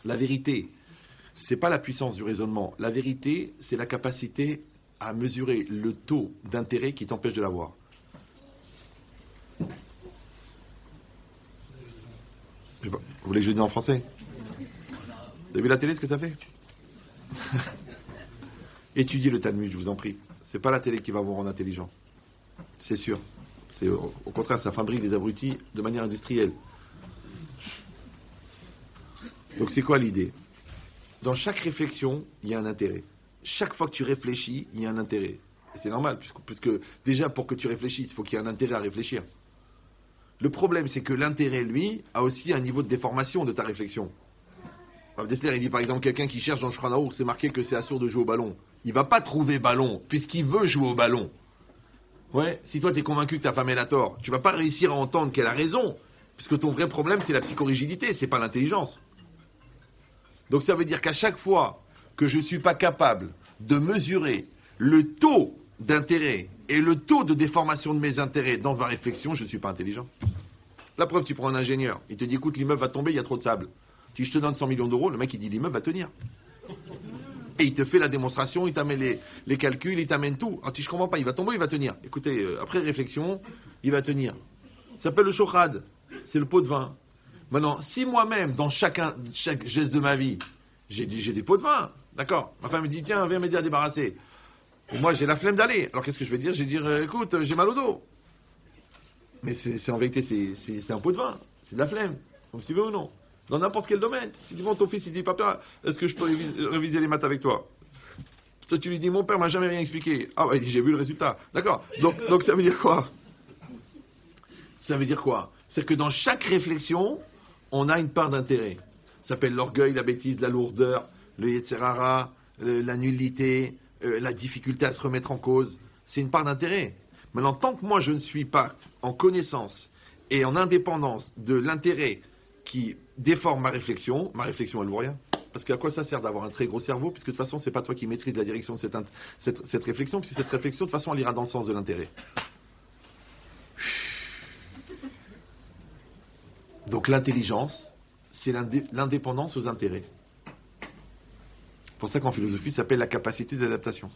La vérité, c'est pas la puissance du raisonnement. La vérité, c'est la capacité à mesurer le taux d'intérêt qui t'empêche de l'avoir. Vous voulez que je le dise en français? Vous avez vu la télé, ce que ça fait? Étudiez le Talmud, je vous en prie. C'est pas la télé qui va vous rendre intelligent. C'est sûr. Au contraire, ça fabrique des abrutis de manière industrielle. Donc c'est quoi l'idée? Dans chaque réflexion, il y a un intérêt. Chaque fois que tu réfléchis, il y a un intérêt. Et c'est normal, puisque déjà pour que tu réfléchisses, il faut qu'il y ait un intérêt à réfléchir. Le problème, c'est que l'intérêt, lui, a aussi un niveau de déformation de ta réflexion. Rav Dessler, il dit par exemple, quelqu'un qui cherche dans le Shulchan Aruch, c'est marqué que c'est assourd de jouer au ballon. Il va pas trouver ballon, puisqu'il veut jouer au ballon. Ouais, si toi tu es convaincu que ta femme elle a tort, tu vas pas réussir à entendre qu'elle a raison, puisque ton vrai problème c'est la psychorigidité, c'est pas l'intelligence. Donc ça veut dire qu'à chaque fois que je suis pas capable de mesurer le taux d'intérêt et le taux de déformation de mes intérêts dans ma réflexion, je ne suis pas intelligent. La preuve, tu prends un ingénieur, il te dit écoute, l'immeuble va tomber, il y a trop de sable. Tu dis je te donne 100 millions d'euros, le mec il dit l'immeuble va tenir. Et il te fait la démonstration, il t'amène les calculs, il t'amène tout. Alors, je ne comprends pas, il va tomber, il va tenir. Écoutez, après réflexion, il va tenir. Ça s'appelle le shochad, c'est le pot de vin. Maintenant, si moi-même, dans chaque geste de ma vie, j'ai des pots de vin, d'accord, ma femme me dit, tiens, viens m'aider à débarrasser. Et moi, j'ai la flemme d'aller. Alors, qu'est-ce que je vais dire? Je vais dire, écoute, j'ai mal au dos. Mais en vérité, c'est un pot de vin, c'est de la flemme, comme tu veux ou non. Dans n'importe quel domaine. Si tu vois ton fils, il dit, papa, est-ce que je peux réviser les maths avec toi? Toi, tu lui dis, mon père m'a jamais rien expliqué. Ah ouais, j'ai vu le résultat. D'accord. Donc ça veut dire quoi? Ça veut dire quoi? C'est que dans chaque réflexion, on a une part d'intérêt. Ça s'appelle l'orgueil, la bêtise, la lourdeur, le yetzerara, la nullité, la difficulté à se remettre en cause. C'est une part d'intérêt. Maintenant, tant que moi, je ne suis pas en connaissance et en indépendance de l'intérêt qui déforme ma réflexion, elle vaut rien. Parce qu'à quoi ça sert d'avoir un très gros cerveau, puisque de toute façon, c'est pas toi qui maîtrise la direction de cette réflexion, puisque cette réflexion, de toute façon, elle ira dans le sens de l'intérêt. Donc l'intelligence, c'est l'indépendance aux intérêts. C'est pour ça qu'en philosophie, ça s'appelle la capacité d'adaptation.